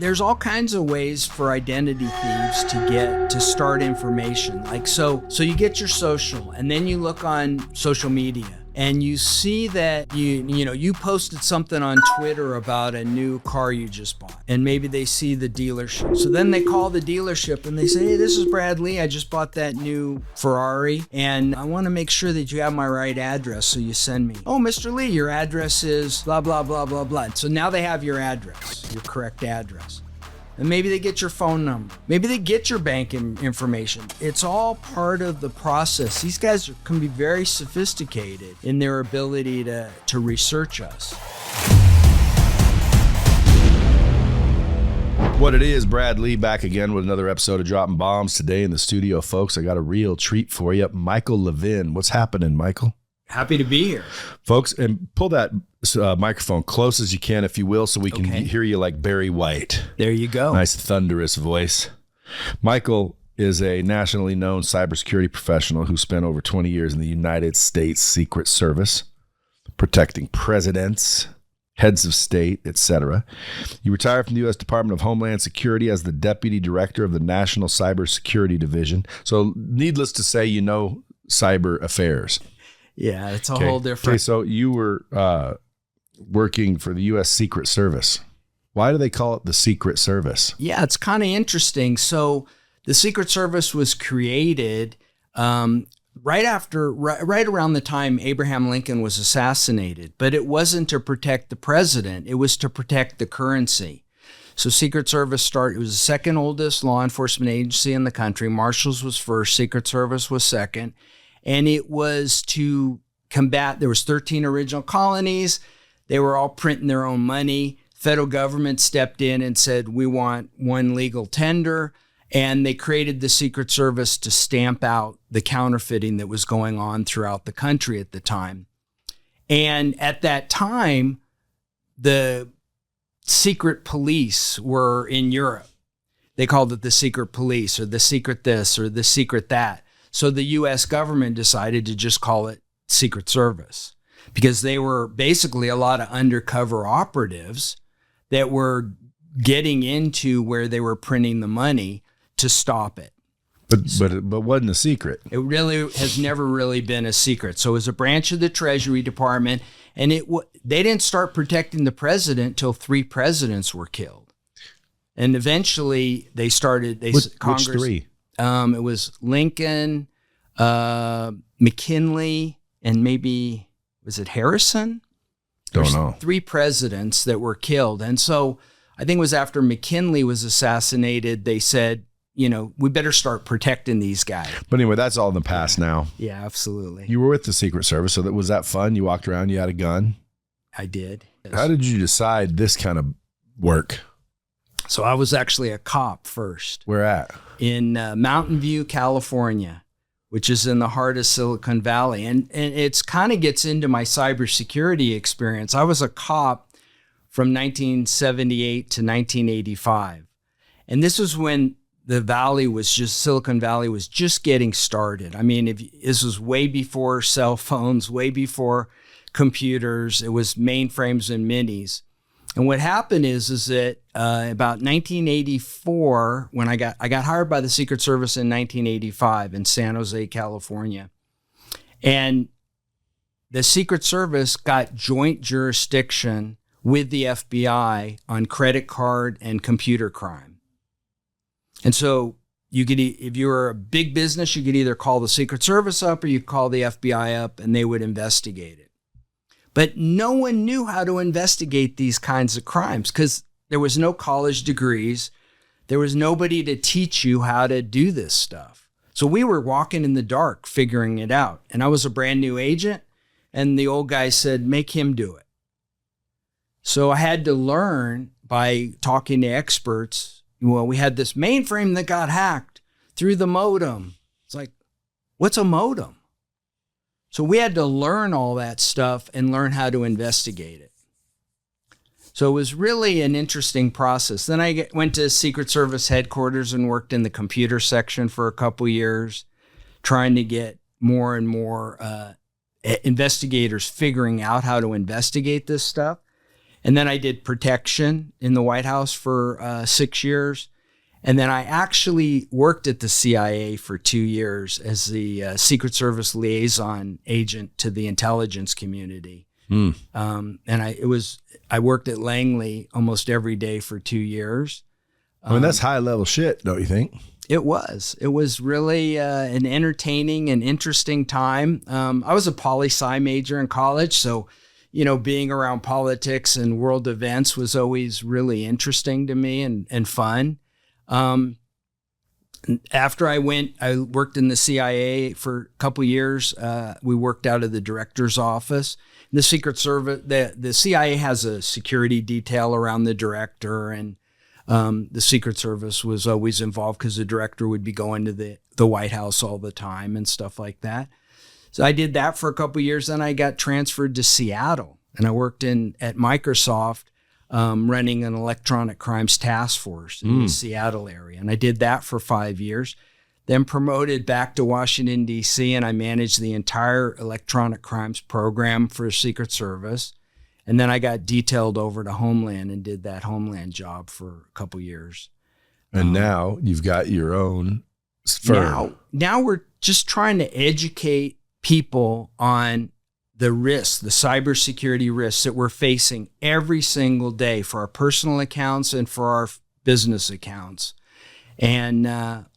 there's all kinds of ways for identity thieves to start information. Like, so you get your social, and then you look on social media, and you see that you posted something on Twitter about a new car you just bought, and maybe they see the dealership. So then they call the dealership and they say, hey, this is Brad Lee. I just bought that new Ferrari, and I want to make sure that you have my right address. So you send me, oh, Mr. Lee, your address is blah, blah, blah, blah, blah. So now they have your address, your correct address. And maybe they get your phone number. Maybe they get your bank information. It's all part of the process. These guys can be very sophisticated in their ability to research us. What it is, Brad Lee back again with another episode of Dropping Bombs. Today in the studio, folks, I got a real treat for you. Michael Levin. What's happening, Michael? Happy to be here. Folks, and pull that microphone close as you can, if you will, so we can hear you like Barry White. There you go. Nice thunderous voice. Michael is a nationally known cybersecurity professional who spent over 20 years in the United States Secret Service, protecting presidents, heads of state, etc. He retired from the U.S. Department of Homeland Security as the Deputy Director of the National Cybersecurity Division. So needless to say, you know cyber affairs. Yeah, it's a whole different. Okay, so you were working for the U.S. Secret Service. Why do they call it the Secret Service? Yeah, it's kind of interesting. So the Secret Service was created right around the time Abraham Lincoln was assassinated, but it wasn't to protect the president. It was to protect the currency. So Secret Service it was the second oldest law enforcement agency in the country. Marshals was first, Secret Service was second. And it was to combat, there was 13 original colonies. They were all printing their own money. Federal government stepped in and said, we want one legal tender. And they created the Secret Service to stamp out the counterfeiting that was going on throughout the country at the time. And at that time, the secret police were in Europe. They called it the secret police, or the secret this, or the secret that. So the U.S. government decided to just call it Secret Service, because they were basically a lot of undercover operatives that were getting into where they were printing the money to stop it. But wasn't a secret. It really has never really been a secret. So it was a branch of the Treasury Department, and they didn't start protecting the president till 3 presidents were killed. And eventually they started, Congress. Which 3? It was Lincoln, McKinley, and maybe, was it Harrison? Don't know. 3 presidents that were killed. And so I think it was after McKinley was assassinated, they said, we better start protecting these guys. But anyway, that's all in the past now. Yeah, absolutely. You were with the Secret Service, so was that fun? You walked around, you had a gun? I did. Yes. How did you decide this kind of work? So I was actually a cop first. Where at? In Mountain View, California, which is in the heart of Silicon Valley. And it's kind of gets into my cybersecurity experience. I was a cop from 1978 to 1985. And this was when Silicon Valley was just getting started. I mean, this was way before cell phones, way before computers. It was mainframes and minis. And what happened is that about 1984, when I got hired by the Secret Service in 1985 in San Jose, California, and the Secret Service got joint jurisdiction with the FBI on credit card and computer crime. And so if you were a big business, you could either call the Secret Service up or you could call the FBI up, and they would investigate it. But no one knew how to investigate these kinds of crimes because there was no college degrees. There was nobody to teach you how to do this stuff. So we were walking in the dark, figuring it out. And I was a brand new agent, and the old guy said, make him do it. So I had to learn by talking to experts. Well, we had this mainframe that got hacked through the modem. It's like, what's a modem? So we had to learn all that stuff and learn how to investigate it. So it was really an interesting process. Then I went to Secret Service headquarters and worked in the computer section for a couple years, trying to get more and more investigators figuring out how to investigate this stuff. And then I did protection in the White House for 6 years. And then I actually worked at the CIA for 2 years as the Secret Service liaison agent to the intelligence community. And I worked at Langley almost every day for 2 years. I mean, that's high level shit, don't you think? It was really an entertaining and interesting time. I was a poli-sci major in college, so being around politics and world events was always really interesting to me and fun. After I worked in the CIA for a couple years. We worked out of the director's office. The Secret Service, the CIA has a security detail around the director, and the Secret Service was always involved because the director would be going to the White House all the time and stuff like that. So I did that for a couple of years. Then I got transferred to Seattle, and I worked at Microsoft running an electronic crimes task force in the Seattle area. And I did that for 5 years. Then promoted back to Washington, D.C., and I managed the entire electronic crimes program for the Secret Service. And then I got detailed over to Homeland and did that Homeland job for a couple years. And now you've got your own firm. Now we're just trying to educate people on the risks, the cybersecurity risks that we're facing every single day for our personal accounts and for our business accounts. And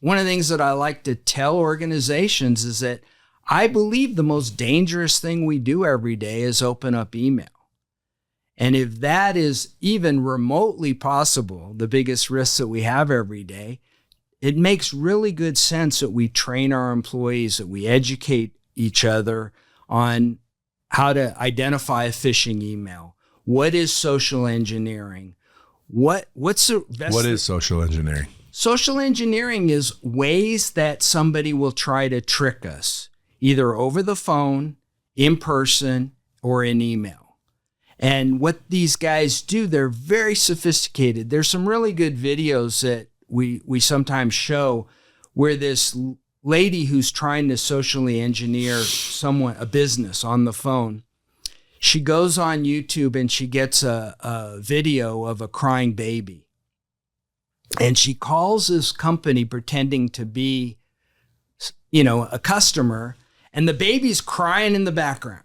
one of the things that I like to tell organizations is that I believe the most dangerous thing we do every day is open up email. And if that is even remotely possible, the biggest risks that we have every day, it makes really good sense that we train our employees, that we educate each other on how to identify a phishing email. What is social engineering? What's the best? What is social engineering? Social engineering is ways that somebody will try to trick us, either over the phone, in person, or in email. And what these guys do, they're very sophisticated. There's some really good videos that we sometimes show where this lady who's trying to socially engineer a business on the phone, she goes on YouTube and she gets a video of a crying baby. And she calls this company pretending to be, a customer, and the baby's crying in the background.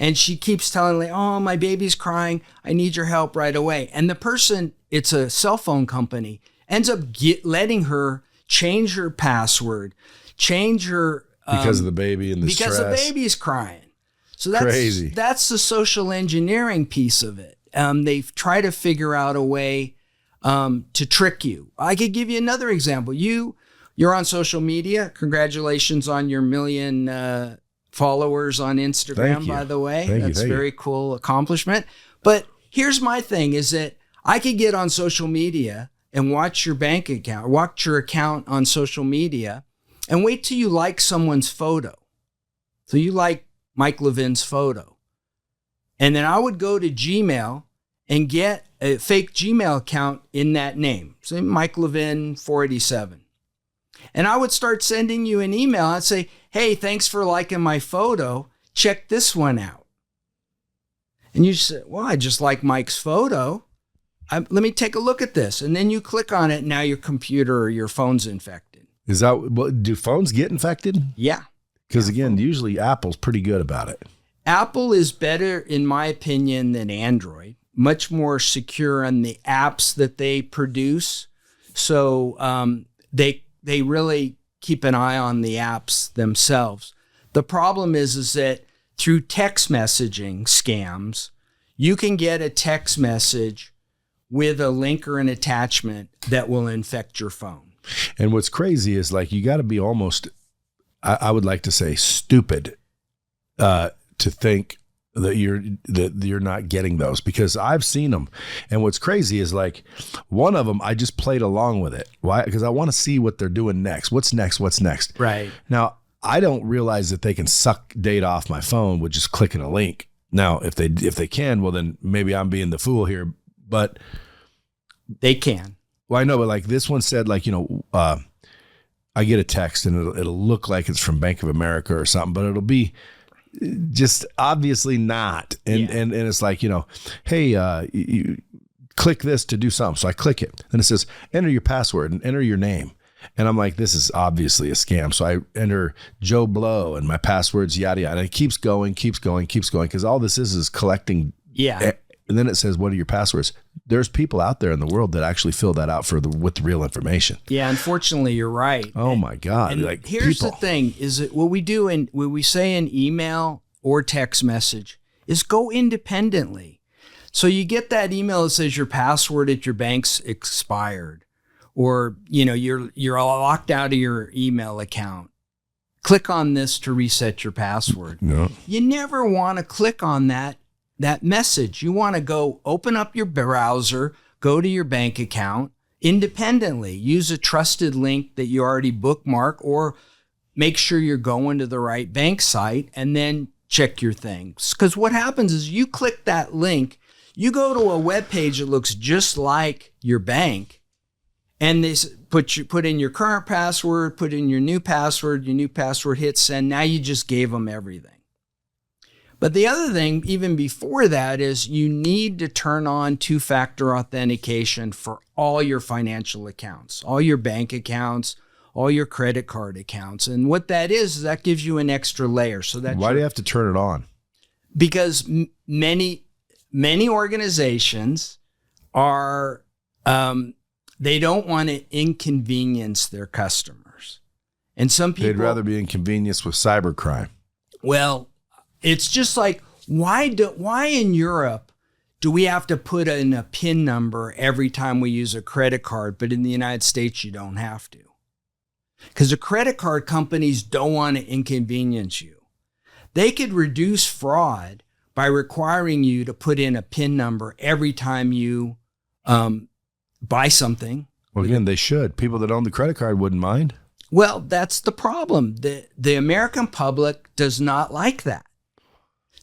And she keeps telling me, oh, my baby's crying. I need your help right away. And the person, it's a cell phone company, ends up letting her change her password, change her... because of the baby and the stress. Because the baby's crying. So that's crazy. That's the social engineering piece of it. They try to figure out a way to trick you. I could give you another example. You're on social media. Congratulations on your 1 million followers on Instagram, by the way. That's a very cool accomplishment. But here's my thing is that I could get on social media and watch your bank account, watch your account on social media, and wait till you like someone's photo. So you like Mike Levin's photo. And then I would go to Gmail and get a fake Gmail account in that name. So Mike Levin 487. And I would start sending you an email. I'd say, hey, thanks for liking my photo. Check this one out. And you say, well, I just like Mike's photo. Let me take a look at this. And then you click on it. And now your computer or your phone's infected. Do phones get infected? Yeah. Because again, usually Apple's pretty good about it. Apple is better, in my opinion, than Android. Much more secure on the apps that they produce. So they really keep an eye on the apps themselves. The problem is that through text messaging scams, you can get a text message with a link or an attachment that will infect your phone. And what's crazy is you got to be almost, I would like to say, stupid to think that you're not getting those, because I've seen them. And what's crazy is one of them, I just played along with it. Why? Because I want to see what they're doing next. What's next? Right. Now, I don't realize that they can suck data off my phone with just clicking a link. Now, if they can, well, then maybe I'm being the fool here, but they can. Well, I know, but this one said I get a text and it'll look like it's from Bank of America or something, but it'll be just obviously not. And it's like, hey, you click this to do something. So I click it and it says, enter your password and enter your name. And I'm like, this is obviously a scam. So I enter Joe Blow and my password's yada, yada. And it keeps going. Because all this is collecting. Yeah. And then it says, what are your passwords? There's people out there in the world that actually fill that out with the real information. Yeah, unfortunately, you're right. Oh my God. And like here's people. the thing is that what we say in email or text message is go independently. So you get that email that says your password at your bank's expired, or you're locked out of your email account. Click on this to reset your password. No. You never want to click on that message. You want to go open up your browser, go to your bank account independently, use a trusted link that you already bookmark, or make sure you're going to the right bank site and then check your things. Because what happens is you click that link, you go to a web page that looks just like your bank, and they put in your current password, put in your new password hits send. Now you just gave them everything. But the other thing, even before that, is you need to turn on two-factor authentication for all your financial accounts, all your bank accounts, all your credit card accounts. And what that is that gives you an extra layer. So that Why do you have to turn it on? Because many organizations are, they don't want to inconvenience their customers. And some people... They'd rather be inconvenienced with cybercrime. Well... It's just like, why in Europe do we have to put in a PIN number every time we use a credit card, but in the United States you don't have to? Because the credit card companies don't want to inconvenience you. They could reduce fraud by requiring you to put in a PIN number every time you buy something. Well, again, they should. People that own the credit card wouldn't mind. Well, that's the problem. The American public does not like that.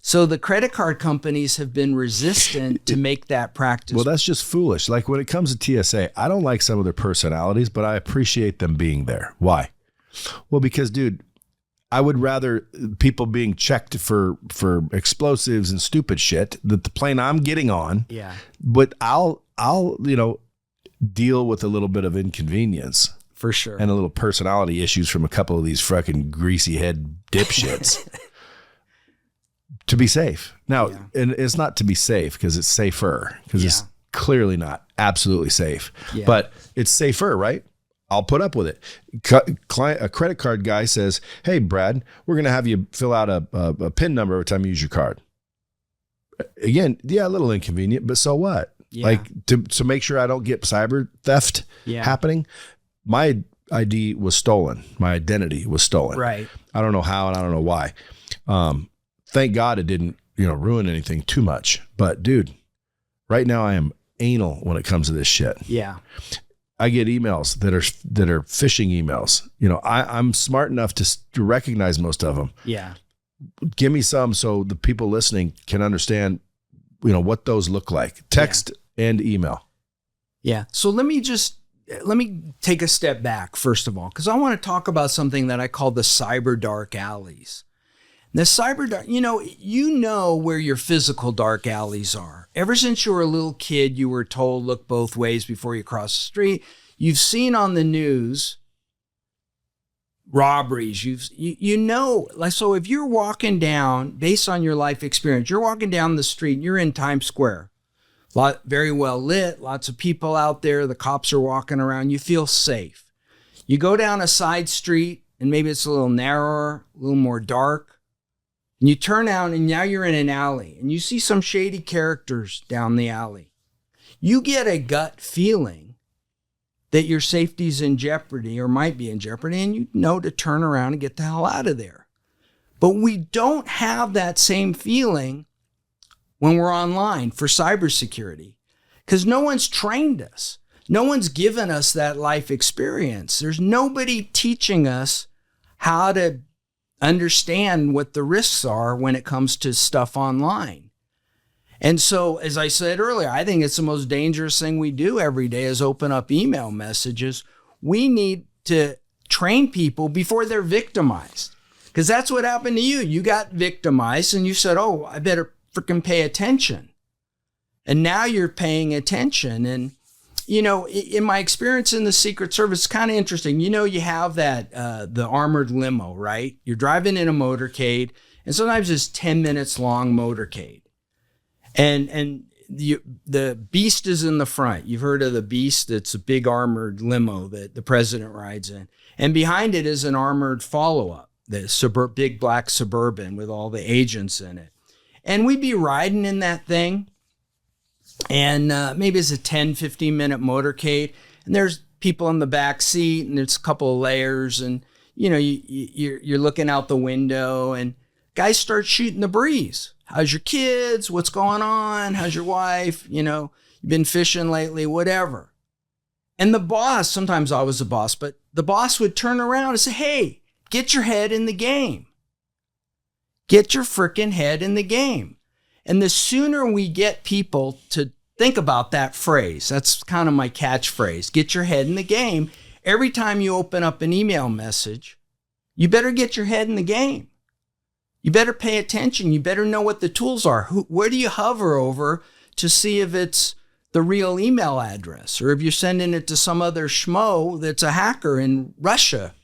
So the credit card companies have been resistant to make that practice. Well, that's just foolish. Like when it comes to TSA, I don't like some of their personalities, but I appreciate them being there. Why? Well, because, dude, I would rather people being checked for explosives and stupid shit that the plane I'm getting on. Yeah. But I'll deal with a little bit of inconvenience. For sure. And a little personality issues from a couple of these fucking greasy head dipshits. To be safe. Now, and it's not to be safe because it's safer, because it's clearly not absolutely safe, but it's safer, right? I'll put up with it. A credit card guy says, hey, Brad, we're going to have you fill out a PIN number every time you use your card. Again, a little inconvenient, but so what? Yeah. Like to make sure I don't get cyber theft happening. My ID was stolen. My identity was stolen. Right. I don't know how and I don't know why. Thank God it didn't, ruin anything too much. But dude, right now I am anal when it comes to this shit. Yeah. I get emails that are phishing emails. I'm smart enough to recognize most of them. Yeah. Give me some so the people listening can understand, what those look like. Text and email. Yeah. So let me take a step back, first of all, because I want to talk about something that I call the cyber dark alleys. The cyber dark, you know where your physical dark alleys are. Ever since you were a little kid, you were told, look both ways before you cross the street. You've seen on the news robberies. So if you're walking down, based on your life experience, you're walking down the street, you're in Times Square. Very well lit, lots of people out there, the cops are walking around, you feel safe. You go down a side street, and maybe it's a little narrower, a little more dark, and you turn out, and now you're in an alley, and you see some shady characters down the alley. You get a gut feeling that your safety's in jeopardy or might be in jeopardy, and you know to turn around and get the hell out of there. But we don't have that same feeling when we're online for cybersecurity, because no one's trained us. No one's given us that life experience. There's nobody teaching us how to understand what the risks are when it comes to stuff online. And so, as I said earlier, I think it's the most dangerous thing we do every day is open up email messages. We need to train people before they're victimized. Because that's what happened to you. You got victimized and you said, oh, I better freaking pay attention. And now you're paying attention. And, you know, in my experience in the Secret Service, it's kind of interesting. You know, you have that, the armored limo, right? You're driving in a motorcade, and sometimes it's 10 minutes long motorcade. And the Beast is in the front. You've heard of the Beast. It's a big armored limo that the president rides in. And behind it is an armored follow-up, the big black Suburban with all the agents in it. And we'd be riding in that thing. And maybe it's a 10, 15-minute motorcade. And there's people in the back seat, and there's a couple of layers. And, you know, you're looking out the window, and guys start shooting the breeze. How's your kids? What's going on? How's your wife? You know, you've been fishing lately, whatever. And the boss, sometimes I was the boss, but the boss would turn around and say, hey, get your head in the game. Get your freaking head in the game. And the sooner we get people to think about that phrase, that's kind of my catchphrase, get your head in the game. Every time you open up an email message, you better get your head in the game. You better pay attention. You better know what the tools are. Where do you hover over to see if it's the real email address or if you're sending it to some other schmo that's a hacker in Russia?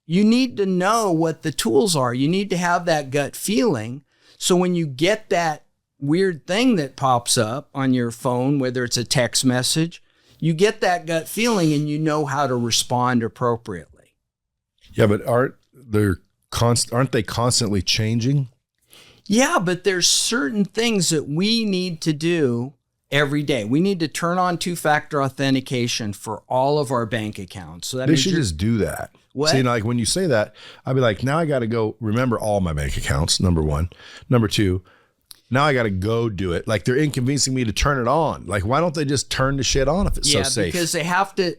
You need to know what the tools are. You need to have that gut feeling. So when you get that weird thing that pops up on your phone, whether it's a text message, you get that gut feeling and you know how to respond appropriately. Yeah, but aren't they constantly changing? Yeah, but there's certain things that we need to do every day. We need to turn on two-factor authentication for all of our bank accounts. So that they should just do that. What? See, like when you say that, I'd be like, now I got to go remember all my bank accounts, number one. Number two, now I got to go do it. Like they're inconveniencing me to turn it on. Like, why don't they just turn the shit on if it's so safe? Yeah, because they have to.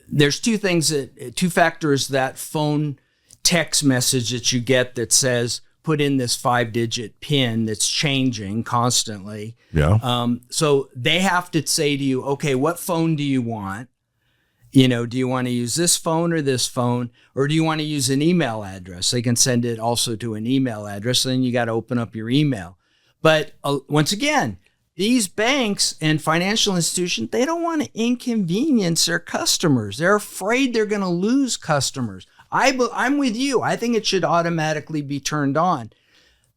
There's two things that two-factor is that phone text message that you get that says, put in this 5-digit PIN that's changing constantly. Yeah. So they have to say to you, okay, what phone do you want? You know, do you want to use this phone, or do you want to use an email address? They can send it also to an email address, and then you got to open up your email. But once again, these banks and financial institutions, they don't want to inconvenience their customers. They're afraid they're going to lose customers. I'm with you. I think it should automatically be turned on.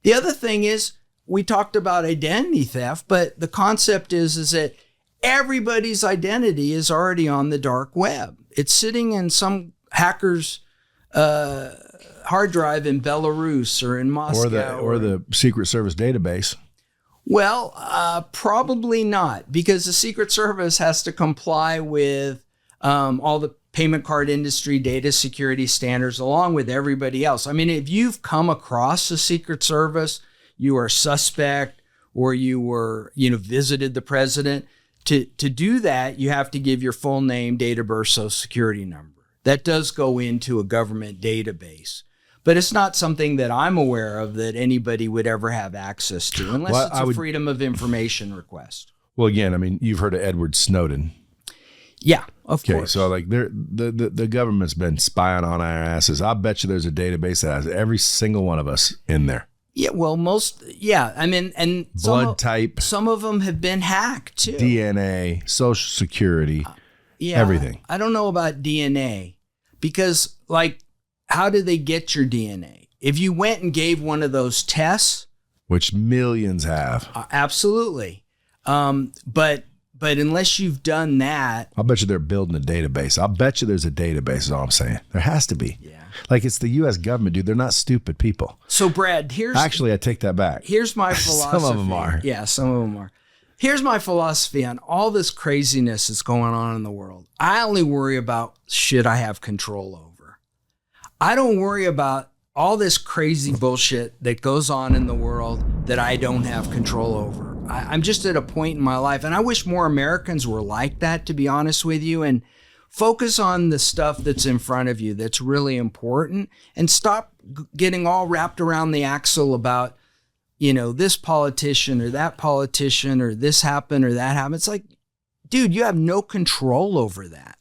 The other thing is, we talked about identity theft, but the concept is that everybody's identity is already on the dark web. It's sitting in some hacker's hard drive in Belarus or in Moscow. Or the Secret Service database. Well, probably not, because the Secret Service has to comply with all the payment card industry data security standards along with everybody else. I mean, if you've come across the Secret Service, you are a suspect, or you were, visited the president, to do that, you have to give your full name, date of birth, social security number. That does go into a government database. But it's not something that I'm aware of that anybody would ever have access to, unless it's a freedom of information request. Well, again, I mean, you've heard of Edward Snowden. Yeah, of course. Okay, so like the government's been spying on our asses. I bet you there's a database that has every single one of us in there. Yeah, well, I mean, and blood type. Some of them have been hacked too. DNA, social security, everything. I don't know about DNA, because like, how do they get your DNA? If you went and gave one of those tests, which millions have, absolutely. But unless you've done that, I'll bet you they're building a database. I'll bet you there's a database, is all I'm saying. There has to be. Yeah. Like, it's the U.S. government, dude. They're not stupid people. So, Brad, Actually, I take that back. Here's my philosophy. Some of them are. Yeah, some of them are. Here's my philosophy on all this craziness that's going on in the world. I only worry about shit I have control over. I don't worry about all this crazy bullshit that goes on in the world that I don't have control over. I'm just at a point in my life, and I wish more Americans were like that, to be honest with you, and focus on the stuff that's in front of you that's really important, and stop getting all wrapped around the axle about, this politician or that politician or this happened or that happened. It's like, dude, you have no control over that.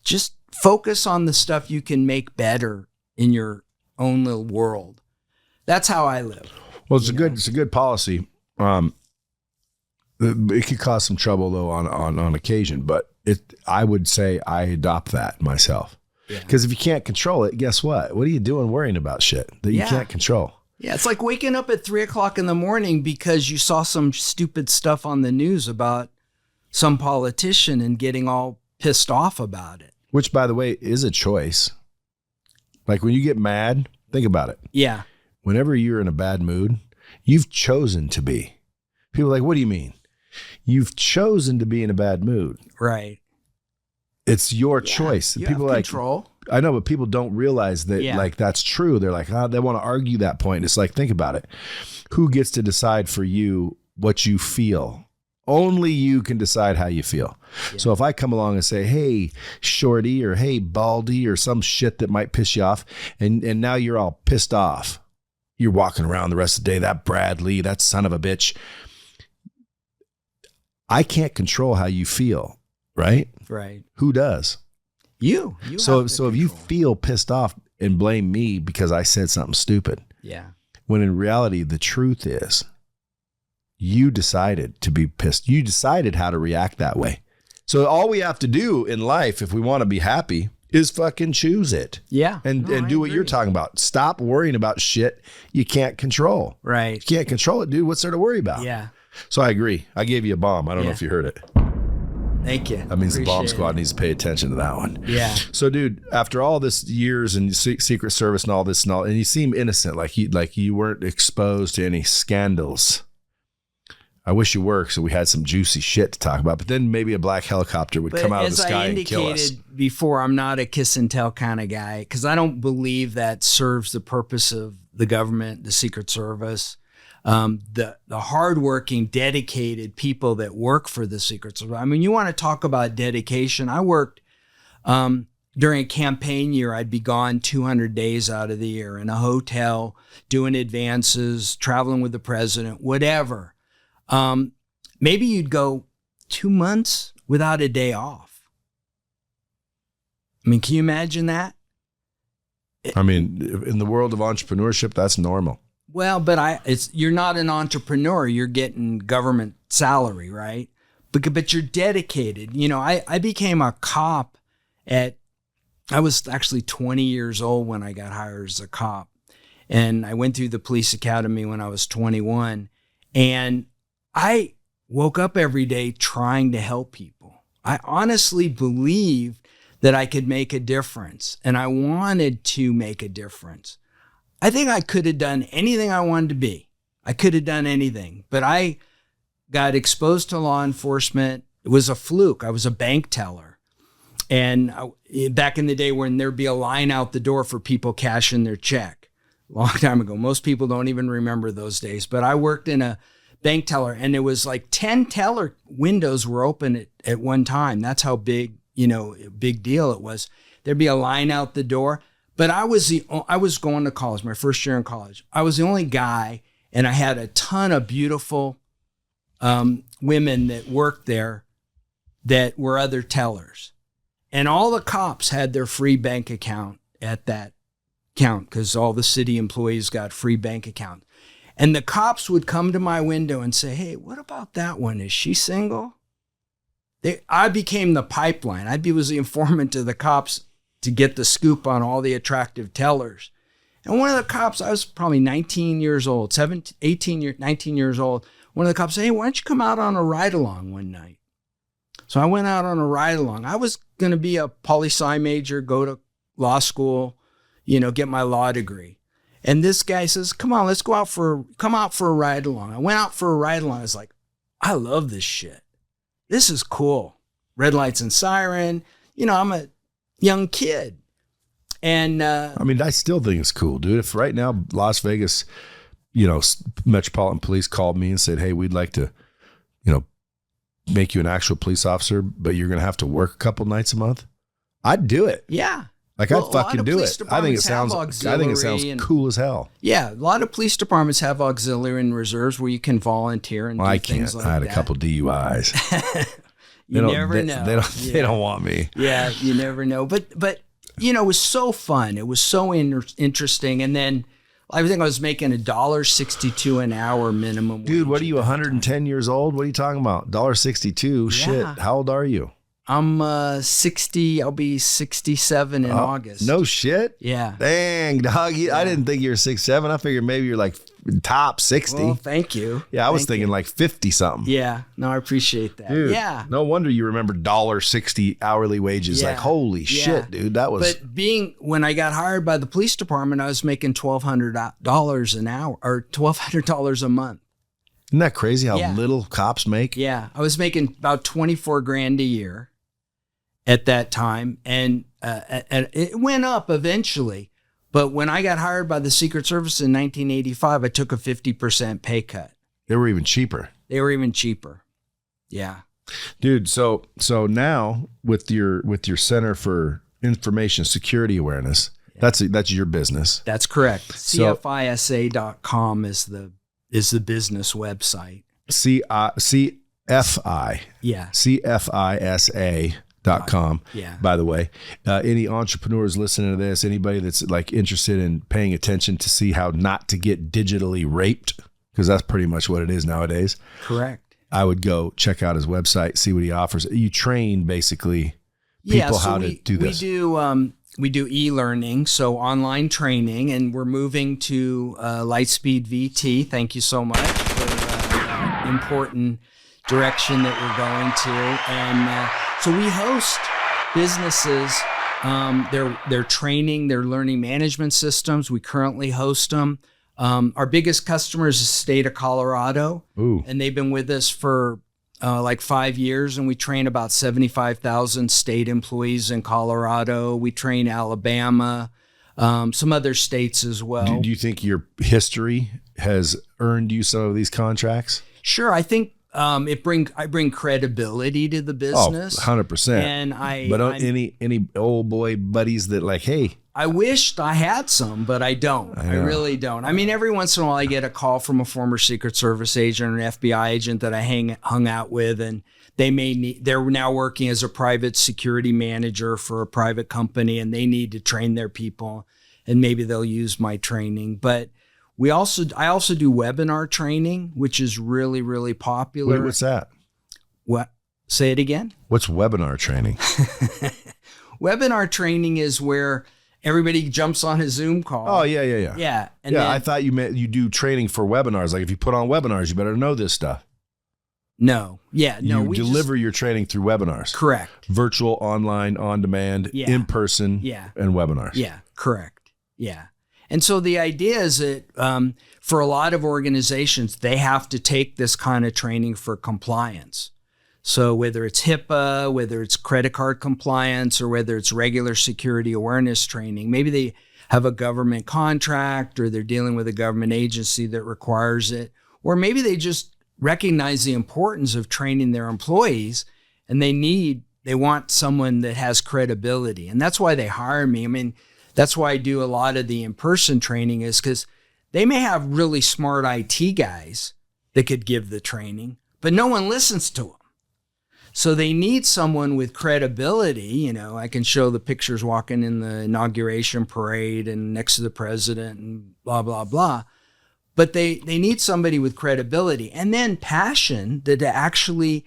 Just focus on the stuff you can make better in your own little world. That's how I live. Well, it's a good policy. It could cause some trouble though on occasion, but I would say I adopt that myself. Because if you can't control it, guess what? What are you doing worrying about shit that you can't control? Yeah, it's like waking up at 3:00 in the morning because you saw some stupid stuff on the news about some politician and getting all pissed off about it. Which, by the way, is a choice. Like when you get mad, think about it. Yeah. Whenever you're in a bad mood, you've chosen to be. People are like, what do you mean? You've chosen to be in a bad mood. Right. It's your choice. You people have like control. I know, but people don't realize that like that's true. They're like, they want to argue that point. It's like, think about it. Who gets to decide for you what you feel? Only you can decide how you feel. Yeah. So if I come along and say, hey, shorty, or hey, baldy, or some shit that might piss you off, and now you're all pissed off. You're walking around the rest of the day, that Bradley, that son of a bitch. I can't control how you feel, right? Right. Who does? You. So if you feel pissed off and blame me because I said something stupid. Yeah. When in reality, the truth is you decided to be pissed. You decided how to react that way. So all we have to do in life, if we want to be happy, is fucking choose it. Yeah. And do what you're talking about. Stop worrying about shit you can't control. Right. You can't control it, dude. What's there to worry about? Yeah. So I agree. I gave you a bomb. I don't know if you heard it. Thank you. That means the bomb squad needs to pay attention to that one. Yeah. So, dude, after all this years in Secret Service and all this and you seem innocent, like you weren't exposed to any scandals. I wish you were, so we had some juicy shit to talk about. But then maybe a black helicopter would come out of the sky and kill us. As I indicated before, I'm not a kiss and tell kind of guy because I don't believe that serves the purpose of the government, the Secret Service. The hardworking, dedicated people that work for the Secret Service. I mean, you want to talk about dedication. I worked during a campaign year. I'd be gone 200 days out of the year in a hotel, doing advances, traveling with the president, whatever. Maybe you'd go 2 months without a day off. I mean, can you imagine that? I mean, in the world of entrepreneurship, that's normal. Well, but you're not an entrepreneur. You're getting government salary, right? But you're dedicated. You know, I became a cop I was actually 20 years old when I got hired as a cop. And I went through the police academy when I was 21. And I woke up every day trying to help people. I honestly believed that I could make a difference. And I wanted to make a difference. I think I could have done anything I wanted to be. I could have done anything, but I got exposed to law enforcement. It was a fluke. I was a bank teller. And back in the day when there'd be a line out the door for people cashing their check, a long time ago. Most people don't even remember those days, but I worked in a bank teller and it was like 10 teller windows were open at one time. That's how big deal it was. There'd be a line out the door. But I was going to college, my first year in college. I was the only guy, and I had a ton of beautiful women that worked there that were other tellers. And all the cops had their free bank account at that count because all the city employees got free bank accounts. And the cops would come to my window and say, hey, what about that one? Is she single? I became the pipeline. Was the informant to the cops to get the scoop on all the attractive tellers. And one of the cops, I was probably 19 years old, 19 years old. One of the cops said, hey, why don't you come out on a ride along one night? So I went out on a ride along. I was going to be a poli-sci major, go to law school, get my law degree. And this guy says, come on, let's come out for a ride along. I went out for a ride along. I was like, I love this shit. This is cool. Red lights and siren. I'm a young kid. And I mean, I still think it's cool, dude. If right now Las Vegas, Metropolitan Police called me and said, hey, we'd like to, make you an actual police officer, but you're going to have to work a couple nights a month, I'd do it. Yeah. I'd fucking do it. I think it sounds cool as hell. Yeah. A lot of police departments have auxiliary and reserves where you can volunteer and do things like that. I had a couple DUIs. You never know. They don't want me. Yeah, you never know. But it was so fun. It was so interesting. And then I think I was making $1.62 an hour minimum. Dude, what are you, 110 years old? What are you talking about? $1.62? Yeah. Shit. How old are you? I'm 60. I'll be 67 in August. No shit? Yeah. Dang, dog. I didn't think you were 6'7". I figured maybe you're like top 60. Well, thank you. Yeah, I was thinking like 50 something. Yeah. No, I appreciate that. Dude, yeah. No wonder you remember $1.60 hourly wages. Like, holy shit, dude. That was. But when I got hired by the police department, I was making $1,200 an hour or $1,200 a month. Isn't that crazy how little cops make? Yeah. I was making about $24,000 a year at that time. And it went up eventually. But when I got hired by the Secret Service in 1985, I took a 50% pay cut. They were even cheaper. Yeah. Dude, so now with your Center for Information Security Awareness, that's your business. That's correct. CFISA.com is the business website. CFI. Yeah. CFISA.com. Yeah. By the way, any entrepreneurs listening to this, anybody that's like interested in paying attention to see how not to get digitally raped, because that's pretty much what it is nowadays. Correct. I would go check out his website, see what he offers. You train basically people how to do this. We do e-learning, so online training, and we're moving to Lightspeed VT. Thank you so much for that important direction that we're going to. And so we host businesses. They're training, they're learning management systems. We currently host them. Our biggest customer is the state of Colorado. Ooh. And they've been with us for like 5 years, and we train about 75,000 state employees in Colorado. We train Alabama, some other states as well. Do you think your history has earned you some of these contracts? Sure. I think I bring credibility to the business. 100%. And any old boy buddies that like, hey, I wished I had some, but I don't. I really don't. I mean, every once in a while I get a call from a former Secret Service agent or an FBI agent that I hung out with, and they're now working as a private security manager for a private company, and they need to train their people, and maybe they'll use my training. But I also do webinar training, which is really, really popular. What's that? What? Say it again? What's webinar training? Webinar training is where everybody jumps on a Zoom call. Oh, yeah. Yeah. And I thought you meant you do training for webinars. Like if you put on webinars, you better know this stuff. No. Yeah. No. You deliver your training through webinars. Correct. Virtual, online, on demand, in person, and webinars. Yeah. Correct. Yeah. And so the idea is that for a lot of organizations, they have to take this kind of training for compliance. So whether it's HIPAA, whether it's credit card compliance, or whether it's regular security awareness training, maybe they have a government contract or they're dealing with a government agency that requires it, or maybe they just recognize the importance of training their employees and they want someone that has credibility. And that's why they hire me. I mean, that's why I do a lot of the in-person training, is because they may have really smart IT guys that could give the training, but no one listens to them. So they need someone with credibility. You know, I can show the pictures walking in the inauguration parade and next to the president and blah, blah, blah. But they need somebody with credibility and then passion that actually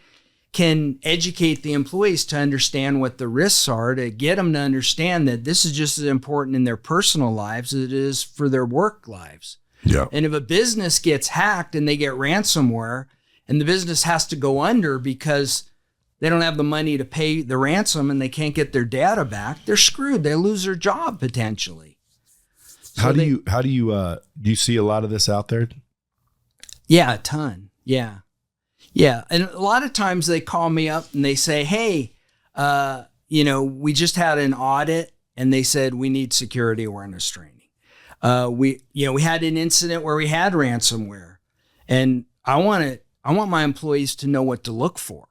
can educate the employees to understand what the risks are, to get them to understand that this is just as important in their personal lives as it is for their work lives. Yeah. And if a business gets hacked and they get ransomware and the business has to go under because they don't have the money to pay the ransom and they can't get their data back, they're screwed. They lose their job potentially. So do you see a lot of this out there? Yeah, a ton. Yeah. Yeah. And a lot of times they call me up and they say, hey, we just had an audit and they said we need security awareness training. We had an incident where we had ransomware, and I want my employees to know what to look for.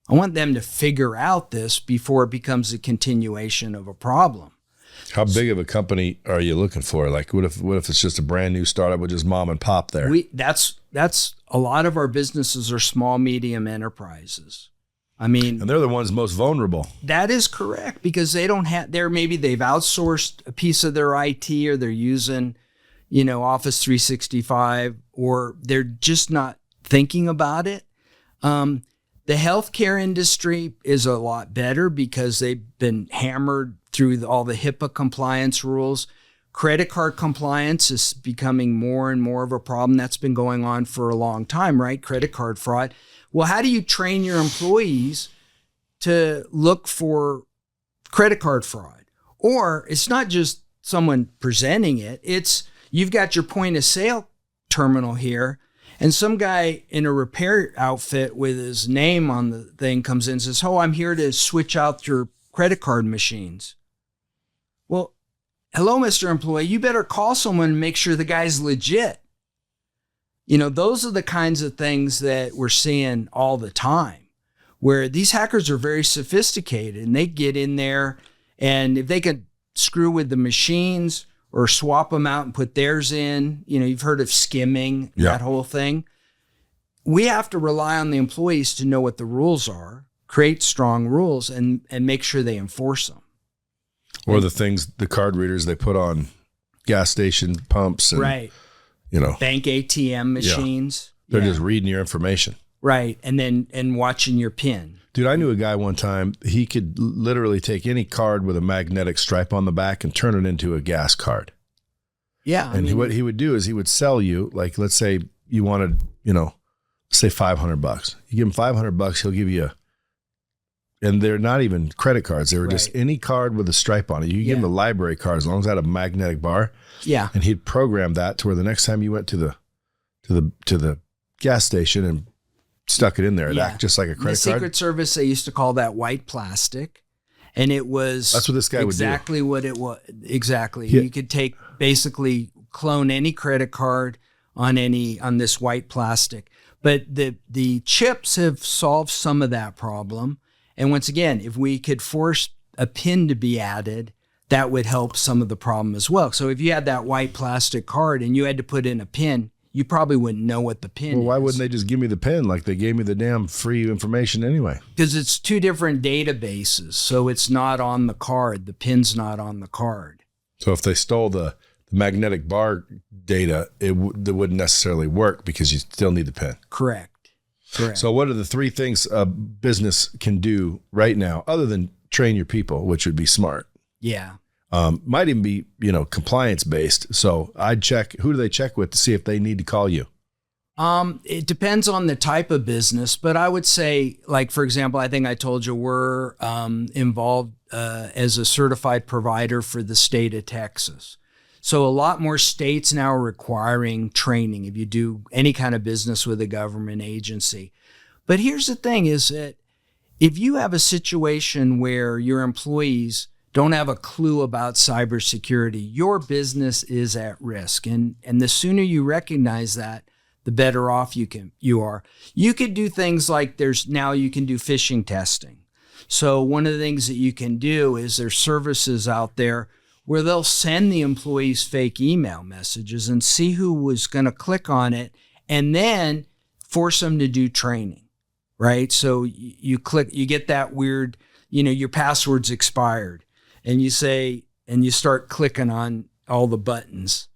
I want them to figure out this before it becomes a continuation of a problem. How big of a company are you looking for? Like, what if it's just a brand new startup with just mom and pop there? That's a lot of our businesses are small, medium enterprises. I mean, and they're the ones most vulnerable. That is correct, because they don't have, maybe they've outsourced a piece of their IT, or they're using, Office 365, or they're just not thinking about it. The healthcare industry is a lot better because they've been hammered through all the HIPAA compliance rules. Credit card compliance is becoming more and more of a problem. That's been going on for a long time, right? Credit card fraud. Well, how do you train your employees to look for credit card fraud? Or it's not just someone presenting it. It's you've got your point of sale terminal here, and some guy in a repair outfit with his name on the thing comes in and says, "Oh, I'm here to switch out your credit card machines." Well, hello, Mr. Employee, you better call someone and make sure the guy's legit. Those are the kinds of things that we're seeing all the time, where these hackers are very sophisticated and they get in there, and if they can screw with the machines or swap them out and put theirs in, you've heard of skimming, that whole thing. We have to rely on the employees to know what the rules are, create strong rules, and make sure they enforce them. Or the card readers they put on gas station pumps and, right. Bank ATM machines. They're just reading your information. Right. And watching your PIN. Dude, I knew a guy one time, he could literally take any card with a magnetic stripe on the back and turn it into a gas card. Yeah. What he would do is he would sell you, like, let's say you wanted, say $500. You give him $500, he'll give you and they're not even credit cards. They were just any card with a stripe on it. You give him a library card as long as it had a magnetic bar. Yeah. And he'd program that to where the next time you went to the gas station and stuck it in there, it'd act just like a credit card. The Secret Service, they used to call that white plastic. And it was that's what this guy would do. Exactly what it was. Exactly. Yeah. You could basically clone any credit card on this white plastic. But the chips have solved some of that problem. And once again, if we could force a PIN to be added, that would help some of the problem as well. So if you had that white plastic card and you had to put in a PIN, you probably wouldn't know what the PIN is. Well, why wouldn't they just give me the PIN like they gave me the damn free information anyway? Because it's two different databases. So it's not on the card. The PIN's not on the card. So if they stole the magnetic bar data, it wouldn't necessarily work because you still need the PIN. Correct. So what are the three things a business can do right now other than train your people, which would be smart? Yeah. Might even be, compliance based. So I'd check, who do they check with to see if they need to call you? It depends on the type of business, but I would say, like, for example, I think I told you we're involved as a certified provider for the state of Texas. So a lot more states now are requiring training if you do any kind of business with a government agency. But here's the thing is that if you have a situation where your employees don't have a clue about cybersecurity, your business is at risk. And the sooner you recognize that, the better off you are. You could do things like you can do phishing testing. So one of the things that you can do is there's services out there where they'll send the employees fake email messages and see who was going to click on it and then force them to do training, right? So you get that weird, your password's expired and you start clicking on all the buttons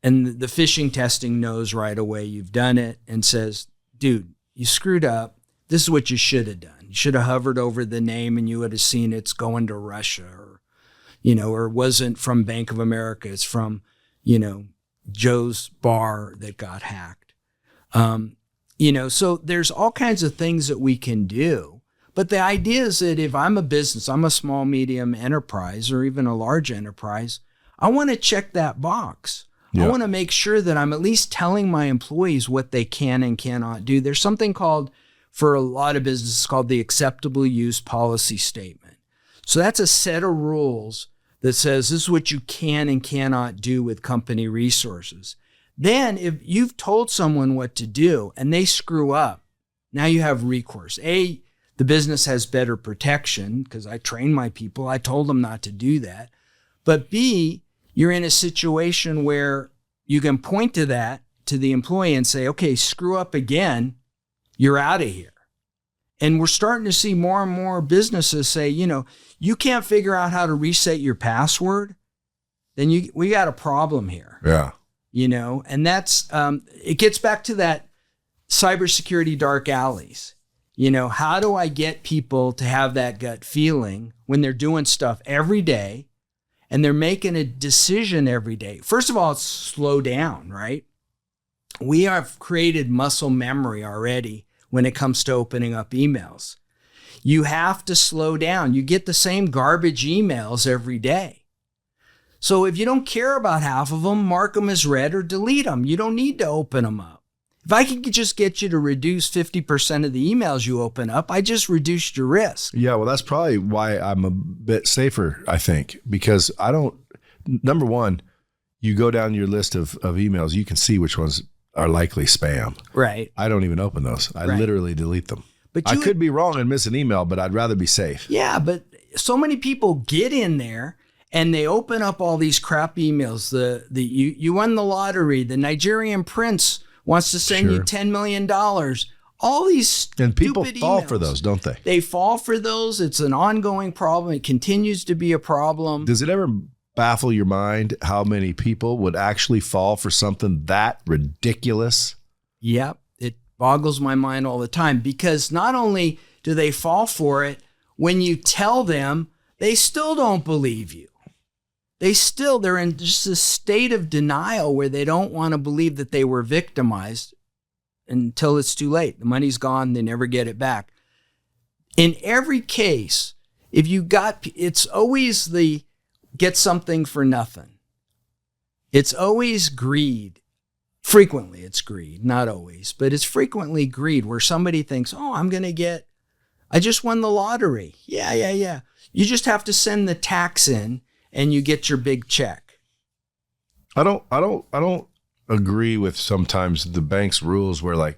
and the phishing testing knows right away you've done it and says, dude, you screwed up. This is what you should have done. You should have hovered over the name and you would have seen it's going to Russia or wasn't from Bank of America. It's from, Joe's bar that got hacked. So there's all kinds of things that we can do. But the idea is that if I'm a business, I'm a small, medium enterprise or even a large enterprise, I want to check that box. Yeah. I want to make sure that I'm at least telling my employees what they can and cannot do. There's something called, for a lot of businesses, called the acceptable use policy statement. So that's a set of rules that says this is what you can and cannot do with company resources. Then if you've told someone what to do and they screw up, now you have recourse. A, the business has better protection because I train my people. I told them not to do that. But B, you're in a situation where you can point to that to the employee and say, okay, screw up again, you're out of here. And we're starting to see more and more businesses say, you can't figure out how to reset your password, then we got a problem here. Yeah. And that's, it gets back to that cybersecurity dark alleys. How do I get people to have that gut feeling when they're doing stuff every day and they're making a decision every day? First of all, it's slow down, right? We have created muscle memory already when it comes to opening up emails. You have to slow down. You get the same garbage emails every day. So if you don't care about half of them, mark them as read or delete them. You don't need to open them up. If I could just get you to reduce 50% of the emails you open up, I just reduced your risk. Yeah, well, that's probably why I'm a bit safer, I think, because number one, you go down your list of emails, you can see which ones are likely spam. Right. I don't even open those. I literally delete them. But I could be wrong and miss an email, but I'd rather be safe. Yeah, but so many people get in there and they open up all these crap emails. You won the lottery. The Nigerian prince wants to send you $10 million. All these and people fall emails. For those, don't they? They fall for those. It's an ongoing problem. It continues to be a problem. Does it ever baffle your mind how many people would actually fall for something that ridiculous? Yep. It boggles my mind all the time because not only do they fall for it, when you tell them, they still don't believe you. They're in just a state of denial where they don't want to believe that they were victimized until it's too late. The money's gone. They never get it back. In every case, it's always the get something for nothing. It's always greed. Frequently it's greed, not always, but it's frequently greed where somebody thinks, I just won the lottery. Yeah. You just have to send the tax in and you get your big check. I don't agree with sometimes the bank's rules where like,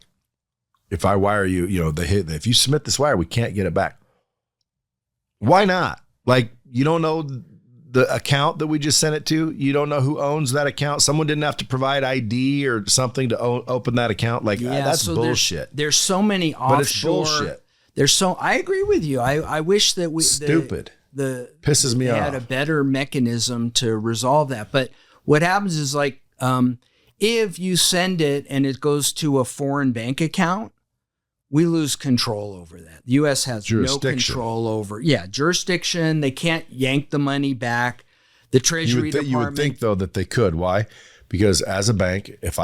if I wire you, if you submit this wire, we can't get it back. Why not? Like, you don't know the account that we just sent it to. You don't know who owns that account. Someone didn't have to provide ID or something to open that account. Like, that's so bullshit. There's so many offshore. But it's bullshit. I agree with you. I wish that stupid. Pisses me off. Had a better mechanism to resolve that. But what happens is like, if you send it and it goes to a foreign bank account, we lose control over that. The U.S. has no control over. Jurisdiction. They can't yank the money back. The Treasury Department. You would think though that they could. Why? Because as a bank, if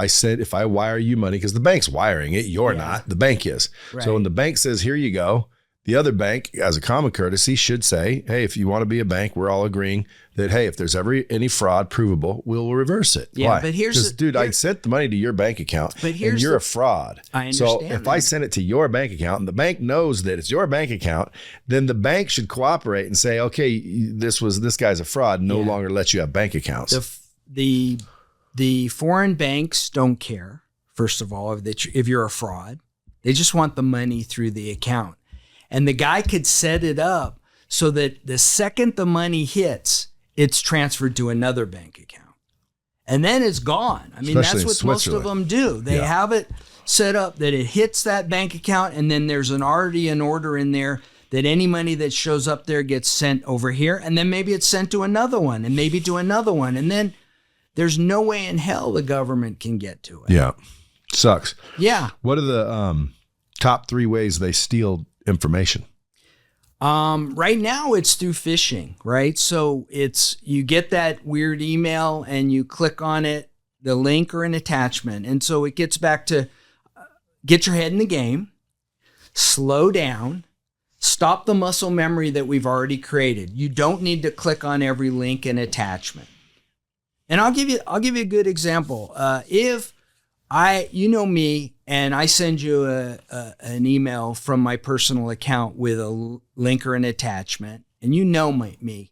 I wire you money, because the bank's wiring it, you're not. The bank is. Right. So when the bank says, "Here you go," the other bank, as a common courtesy, should say, "Hey, if you want to be a bank, we're all agreeing that, hey, if there's ever any fraud provable, we'll reverse it." Yeah, why? But I sent the money to your bank account, and you're a fraud. I understand. So if I send it to your bank account and the bank knows that it's your bank account, then the bank should cooperate and say, "Okay, this guy's a fraud. No longer let you have bank accounts." The foreign banks don't care. First of all, if you're a fraud, they just want the money through the account. And the guy could set it up so that the second the money hits, it's transferred to another bank account. And then it's gone. I mean, Especially that's what most of them do. They have it set up that it hits that bank account, and then there's already an order in there that any money that shows up there gets sent over here, and then maybe it's sent to another one, and maybe to another one. And then there's no way in hell the government can get to it. Yeah. Sucks. Yeah. What are the top 3 ways they steal information? Right now it's through phishing, right? So you get that weird email and you click on it, the link or an attachment. And so it gets back to get your head in the game, slow down, stop the muscle memory that we've already created. You don't need to click on every link and attachment. And I'll give you a good example. If you know me, and I send you an email from my personal account with a link or an attachment, and you know me,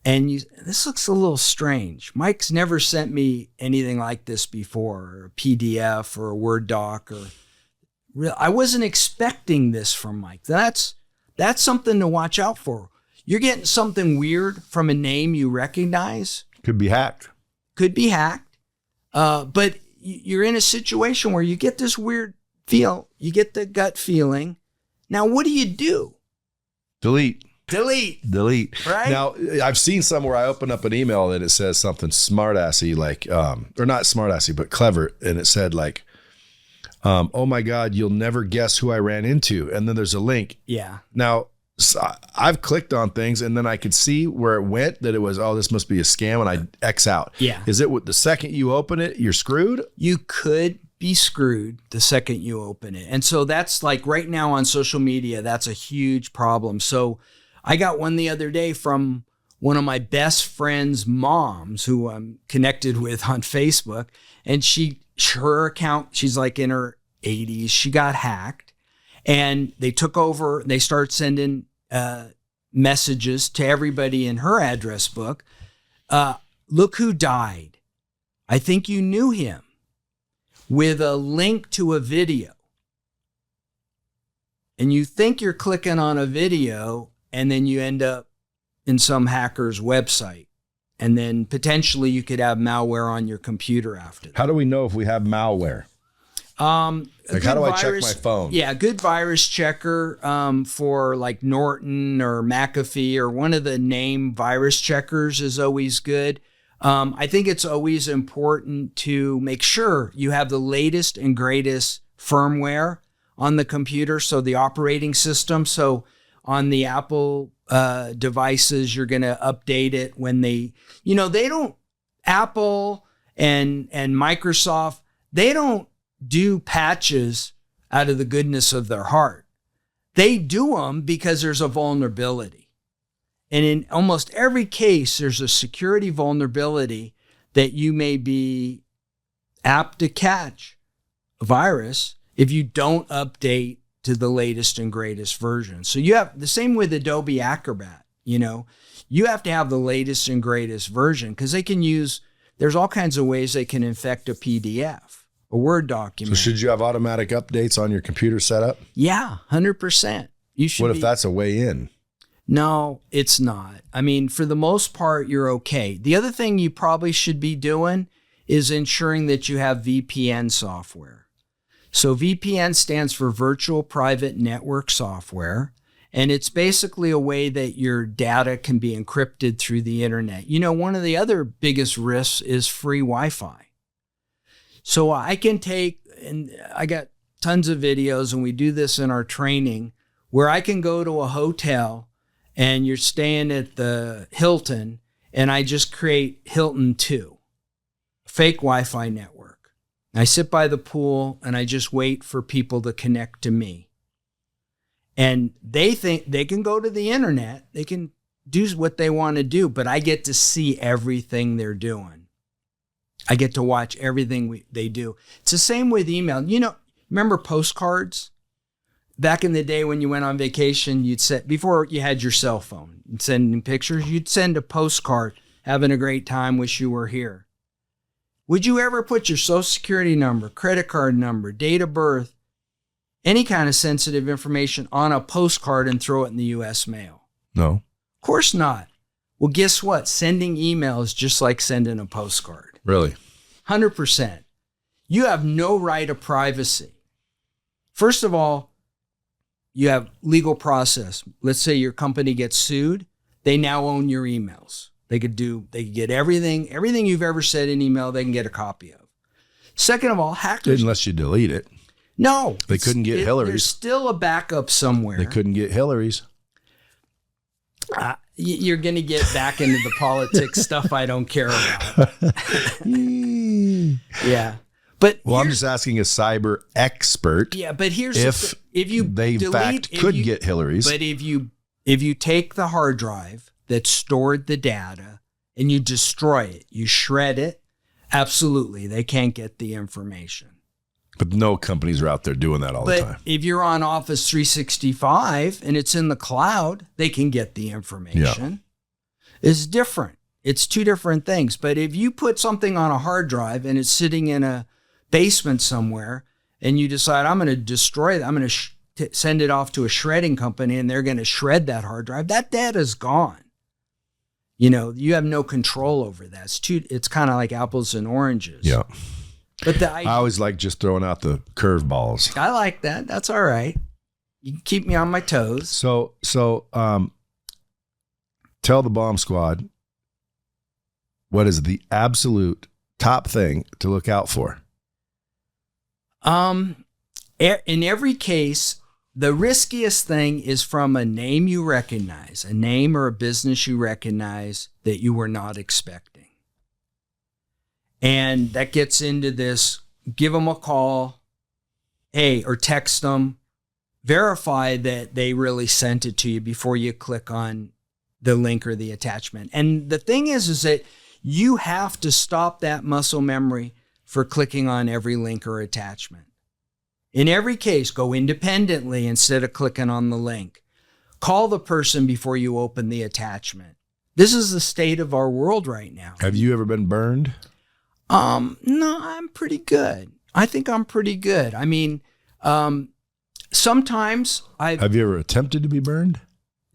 and this looks a little strange. Mike's never sent me anything like this before, or a PDF or a Word doc, I wasn't expecting this from Mike. That's something to watch out for. You're getting something weird from a name you recognize. Could be hacked. But you're in a situation where you get this weird feel, you get the gut feeling Now, what do? Delete. Right? Now, I've seen some where I open up an email and it says something smartassy, like, or not smartassy, but clever. And it said like, oh my God, you'll never guess who I ran into. And then there's a link. Yeah. Now, so I've clicked on things and then I could see where it went, that it was, oh, this must be a scam, and I X out. Yeah. Is it the second you open it, you're screwed? You could be screwed the second you open it. And so that's like right now on social media, that's a huge problem. So I got one the other day from one of my best friend's moms who I'm connected with on Facebook. And her account, she's like in her 80s, she got hacked and they took over, they started sending messages to everybody in her address book. Look who died. I think you knew him, with a link to a video. And you think you're clicking on a video, and then you end up in some hacker's website. And then potentially you could have malware on your computer after that. How do we know if we have malware? Like, how do I check my phone? Yeah, a good virus checker for like Norton or McAfee or one of the name virus checkers is always good. I think it's always important to make sure you have the latest and greatest firmware on the computer, so the operating system. So on the Apple devices, you're going to update it when they don't, Apple and Microsoft, they don't do patches out of the goodness of their heart. They do them because there's a vulnerability. And in almost every case, there's a security vulnerability that you may be apt to catch a virus if you don't update to the latest and greatest version. So you have the same with Adobe Acrobat. You have to have the latest and greatest version because there's all kinds of ways they can infect a PDF, a Word document. So should you have automatic updates on your computer setup? Yeah, 100%. What if that's a way in? No, it's not. I mean, for the most part, you're okay. The other thing you probably should be doing is ensuring that you have VPN software. So VPN stands for Virtual Private Network Software, and it's basically a way that your data can be encrypted through the internet. One of the other biggest risks is free Wi-Fi. So I can and I got tons of videos, and we do this in our training, where I can go to a hotel and you're staying at the Hilton, and I just create Hilton 2, fake Wi-Fi network. I sit by the pool and I just wait for people to connect to me. And they think they can go to the internet, they can do what they want to do, but I get to see everything they're doing. I get to watch everything they do. It's the same with email. Remember postcards? Back in the day when you went on vacation, before you had your cell phone, and sending pictures, you'd send a postcard, having a great time, wish you were here. Would you ever put your social security number, credit card number, date of birth, any kind of sensitive information on a postcard and throw it in the U.S. mail? No. Of course not. Well, guess what? Sending email is just like sending a postcard. Really? 100%. You have no right of privacy. First of all, you have legal process. Let's say your company gets sued. They now own your emails. They could get everything you've ever said in email, they can get a copy of. Second of all, hackers. Unless you delete it. No. They couldn't get Hillary's. There's still a backup somewhere. They couldn't get Hillary's. You're going to get back into the politics stuff I don't care about. Yeah. I'm just asking a cyber expert. Yeah, but here's if they in fact could get Hillary's. But if you take the hard drive that stored the data and you destroy it, you shred it, absolutely, they can't get the information. But no companies are out there doing that all the time. But if you're on Office 365 and it's in the cloud, they can get the information. Yeah. It's different. It's two different things. But if you put something on a hard drive and it's sitting in a basement somewhere and you decide, I'm going to destroy it, I'm going to send it off to a shredding company and they're going to shred that hard drive, that data is gone. You have no control over that. It's kind of like apples and oranges. Yeah. But I always like just throwing out the curveballs. I like that. That's all right. You can keep me on my toes. So tell the bomb squad what is the absolute top thing to look out for. In every case, the riskiest thing is from a name you recognize, a name or a business you recognize that you were not expecting. And that gets into this, give them a call, or text them, verify that they really sent it to you before you click on the link or the attachment. And the thing is that you have to stop that muscle memory for clicking on every link or attachment. In every case, go independently instead of clicking on the link. Call the person before you open the attachment. This is the state of our world right now. Have you ever been burned? No, I'm pretty good. I think I'm pretty good. I mean, sometimes Have you ever attempted to be burned?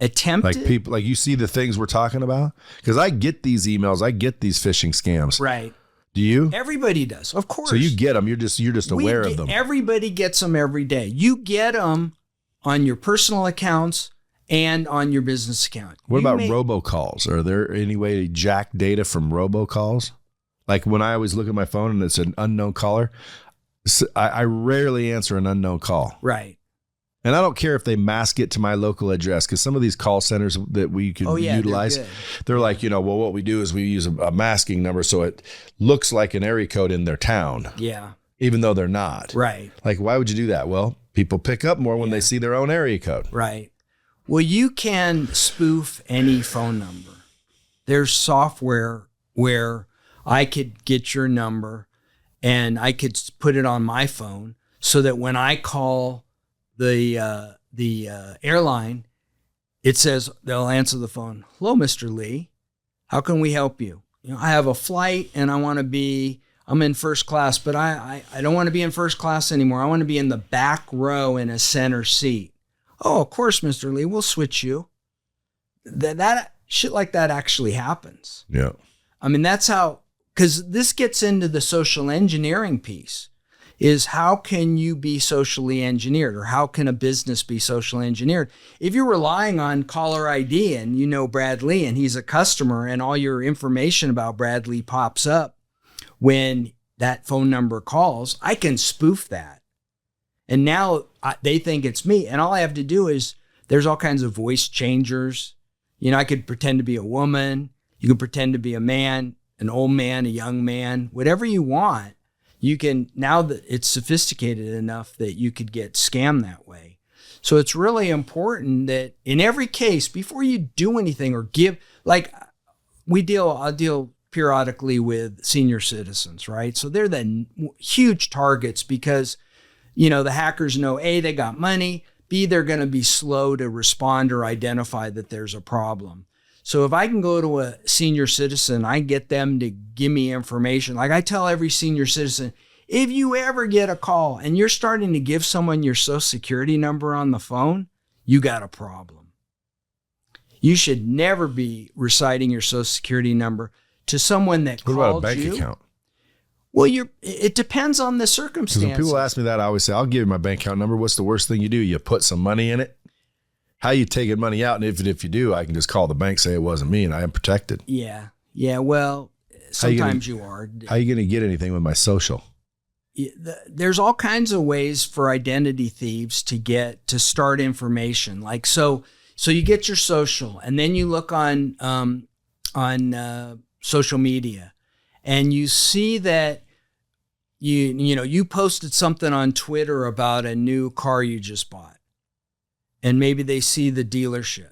Attempted? Like people, like you see the things we're talking about? Because I get these emails, I get these phishing scams. Right. Do you? Everybody does, of course. So you get them. You're just aware of them. Everybody gets them every day. You get them on your personal accounts and on your business account. What about robocalls? Are there any way to jack data from robocalls? Like when I always look at my phone and it's an unknown caller, I rarely answer an unknown call. Right. And I don't care if they mask it to my local address, because some of these call centers that we can utilize, they're like, well, what we do is we use a masking number so it looks like an area code in their town. Yeah. Even though they're not. Right. Like, why would you do that? Well, people pick up more when they see their own area code. Right. Well, you can spoof any phone number. There's software where I could get your number and I could put it on my phone so that when I call the airline, it says, they'll answer the phone. Hello, Mr. Lee. How can we help you? I have a flight and I'm in first class, but I don't want to be in first class anymore. I want to be in the back row in a center seat. Oh, of course, Mr. Lee, we'll switch you. That shit like that actually happens. Yeah. I mean, that's how, because this gets into the social engineering piece. Is how can you be socially engineered, or how can a business be socially engineered? If you're relying on caller ID and you know Brad Lee and he's a customer and all your information about Brad Lee pops up when that phone number calls, I can spoof that. And now they think it's me. And all I have to do is, there's all kinds of voice changers. I could pretend to be a woman. You could pretend to be a man, an old man, a young man, whatever you want. You can, now that it's sophisticated enough that you could get scammed that way. So it's really important that in every case, before you do anything or give, like I'll deal periodically with senior citizens, right? So they're the huge targets because, the hackers know A, they got money, B, they're going to be slow to respond or identify that there's a problem. So if I can go to a senior citizen, I get them to give me information. Like I tell every senior citizen, if you ever get a call and you're starting to give someone your social security number on the phone, you got a problem. You should never be reciting your social security number to someone that called you. What about a bank account? Well, it depends on the circumstances. Because when people ask me that, I always say, I'll give you my bank account number. What's the worst thing you do? You put some money in it. How you taking money out, and if you do, I can just call the bank, say it wasn't me, and I am protected. Yeah. Well, sometimes you are. How are you going to get anything with my social? There's all kinds of ways for identity thieves to start information. Like so you get your social, and then you look on social media, and you see that you posted something on Twitter about a new car you just bought. And maybe they see the dealership.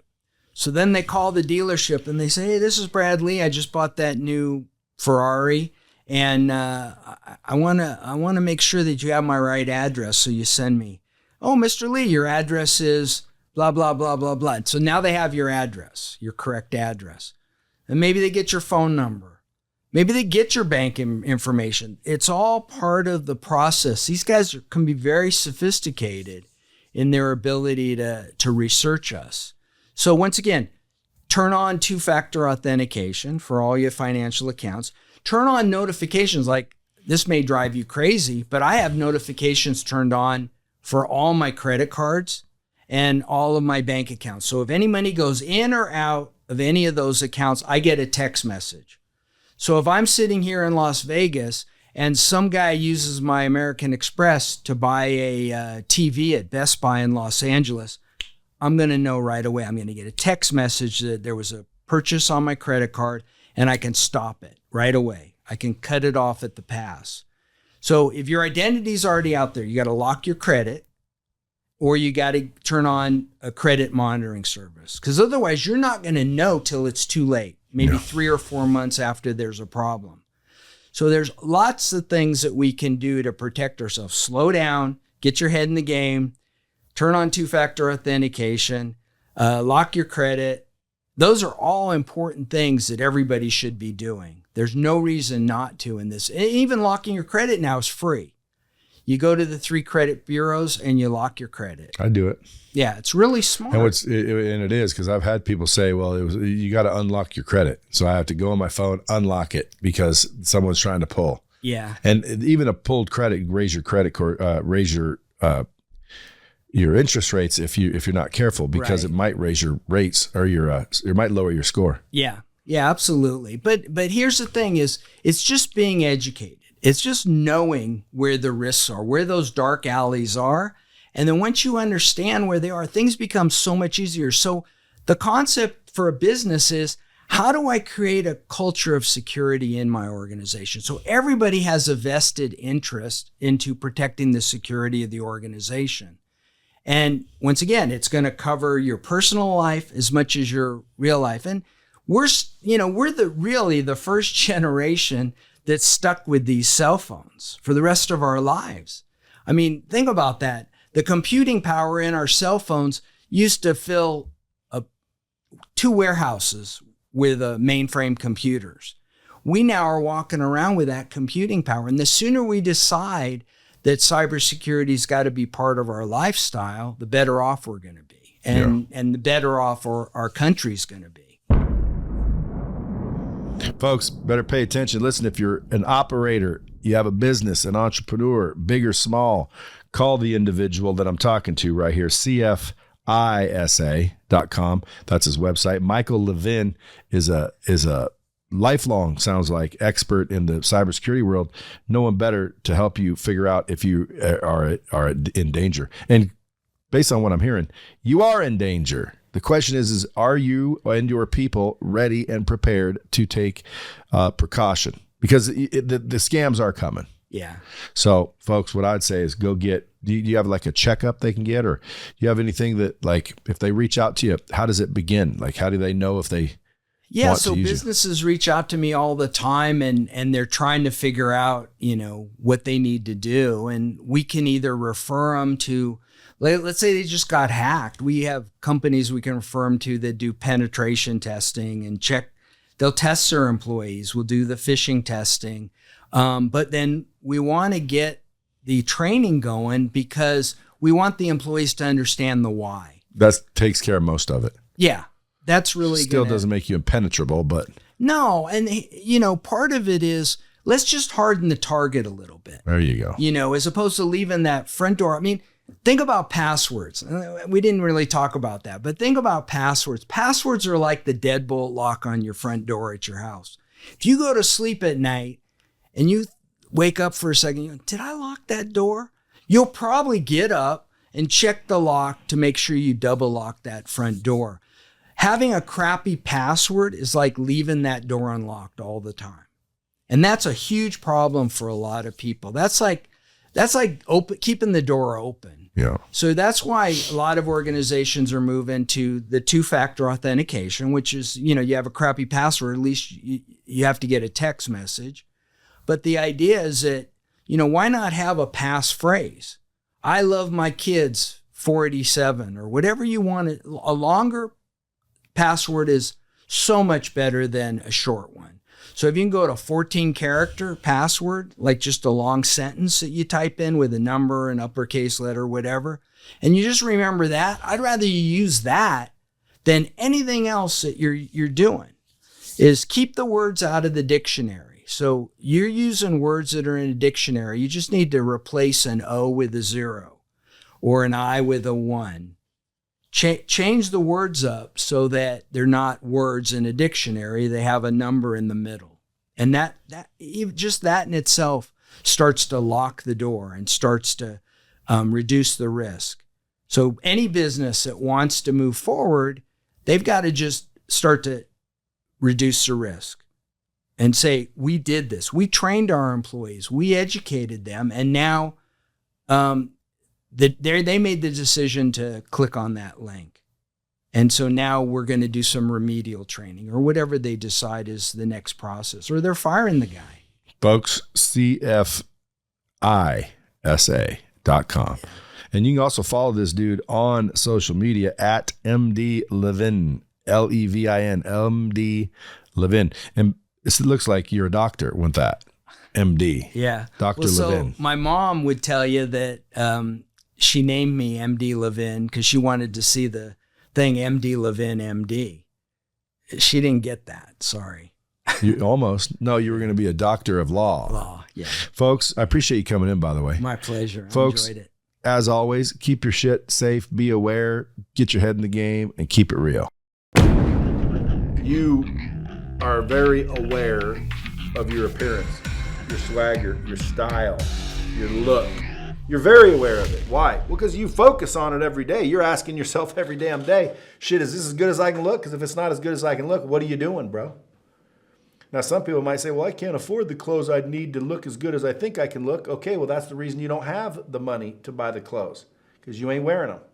So then they call the dealership and they say, hey, this is Brad Lee. I just bought that new Ferrari. And I want to make sure that you have my right address. So you send me, oh, Mr. Lee, your address is blah, blah, blah, blah, blah. So now they have your address, your correct address. And maybe they get your phone number. Maybe they get your bank information. It's all part of the process. These guys can be very sophisticated in their ability to research us. So once again, turn on two-factor authentication for all your financial accounts. Turn on notifications. Like, this may drive you crazy, but I have notifications turned on for all my credit cards and all of my bank accounts. So if any money goes in or out of any of those accounts, I get a text message. So if I'm sitting here in Las Vegas and some guy uses my American Express to buy a TV at Best Buy in Los Angeles, I'm going to know right away. I'm going to get a text message that there was a purchase on my credit card, and I can stop it right away. I can cut it off at the pass. So if your identity is already out there, you got to lock your credit, or you got to turn on a credit monitoring service, because otherwise you're not going to know till it's too late, maybe 3 or 4 months after there's a problem. So there's lots of things that we can do to protect ourselves. Slow down, get your head in the game, turn on two-factor authentication, lock your credit. Those are all important things that everybody should be doing. There's no reason not to in this. Even locking your credit now is free. You go to the 3 credit bureaus and you lock your credit. I do it. Yeah, it's really smart. And it is, because I've had people say, well, you got to unlock your credit. So I have to go on my phone, unlock it because someone's trying to pull. Yeah. And even a pulled credit, raise your interest rates if you're not careful, because it might raise your rates, or it might lower your score. Yeah. Yeah, absolutely. But here's the thing is, it's just being educated. It's just knowing where the risks are, where those dark alleys are. And then once you understand where they are, things become so much easier. So the concept for a business is, how do I create a culture of security in my organization? So everybody has a vested interest into protecting the security of the organization. And once again, it's going to cover your personal life as much as your real life. And we're the first generation that's stuck with these cell phones for the rest of our lives. I mean, think about that. The computing power in our cell phones used to fill 2 warehouses with mainframe computers. We now are walking around with that computing power. And the sooner we decide that cybersecurity's got to be part of our lifestyle, the better off we're going to be. And the better off our country's going to be. Folks, better pay attention. Listen, if you're an operator, you have a business, an entrepreneur, big or small, call the individual that I'm talking to right here, CFISA.com. That's his website. Michael Levin is a lifelong, sounds like, expert in the cybersecurity world. No one better to help you figure out if you are in danger. And based on what I'm hearing, you are in danger. The question is are you and your people ready and prepared to take precaution? Because the scams are coming. Yeah. So, folks, what I'd say is go get, do you have like a checkup they can get? Or do you have anything that, like, if they reach out to you, how does it begin? Like, how do they know if they want so to use businesses reach out to me all the time, and they're trying to figure out, what they need to do. And we can either refer them to, let's say they just got hacked. We have companies we can refer them to that do penetration testing and they'll test their employees. We'll do the phishing testing. But then we want to get the training going because we want the employees to understand the why. That takes care of most of it. Yeah, that's really still doesn't make you impenetrable, but no. And part of it is, let's just harden the target a little bit. There you go. As opposed to leaving that front door. I mean, think about passwords. We didn't really talk about that, but think about passwords. Passwords are like the deadbolt lock on your front door at your house. If you go to sleep at night and you wake up for a second, did I lock that door? You'll probably get up and check the lock to make sure you double lock that front door. Having a crappy password is like leaving that door unlocked all the time. And that's a huge problem for a lot of people. That's like keeping the door open. Yeah. So that's why a lot of organizations are moving to the two-factor authentication, which is, you have a crappy password, at least you have to get a text message. But the idea is that, why not have a passphrase? I love my kids 487 or whatever you want. A longer password is so much better than a short one. So if you can go to 14-character password, like just a long sentence that you type in with a number, an uppercase letter, whatever, and you just remember that, I'd rather you use that than anything else that you're doing. Is keep the words out of the dictionary. So you're using words that are in a dictionary. You just need to replace an O with a 0 or an I with a 1. change the words up so that they're not words in a dictionary. They have a number in the middle. And just that in itself starts to lock the door and starts to reduce the risk. So any business that wants to move forward, they've got to just start to reduce the risk and say, we did this. We trained our employees. We educated them. And now they made the decision to click on that link. And so now we're going to do some remedial training or whatever they decide is the next process, or they're firing the guy. Folks, CFISA.com. And you can also follow this dude on social media at MD Levin, Levin, MD Levin. And it looks like you're a doctor with that, MD. Yeah. Dr. Levin. So my mom would tell you that she named me MD Levin because she wanted to see the thing MD Levin, MD. She didn't get that. Sorry. You almost. No, you were going to be a doctor of law. Law, yeah. Folks, I appreciate you coming in, by the way. My pleasure. Folks, I enjoyed it. As always, keep your shit safe, be aware, get your head in the game, and keep it real. You are very aware of your appearance, your swagger, your style, your look. You're very aware of it. Why? Well, because you focus on it every day. You're asking yourself every damn day, shit, is this as good as I can look? Because if it's not as good as I can look, what are you doing, bro? Now, some people might say, well, I can't afford the clothes I'd need to look as good as I think I can look. Okay, well, that's the reason you don't have the money to buy the clothes, because you ain't wearing them.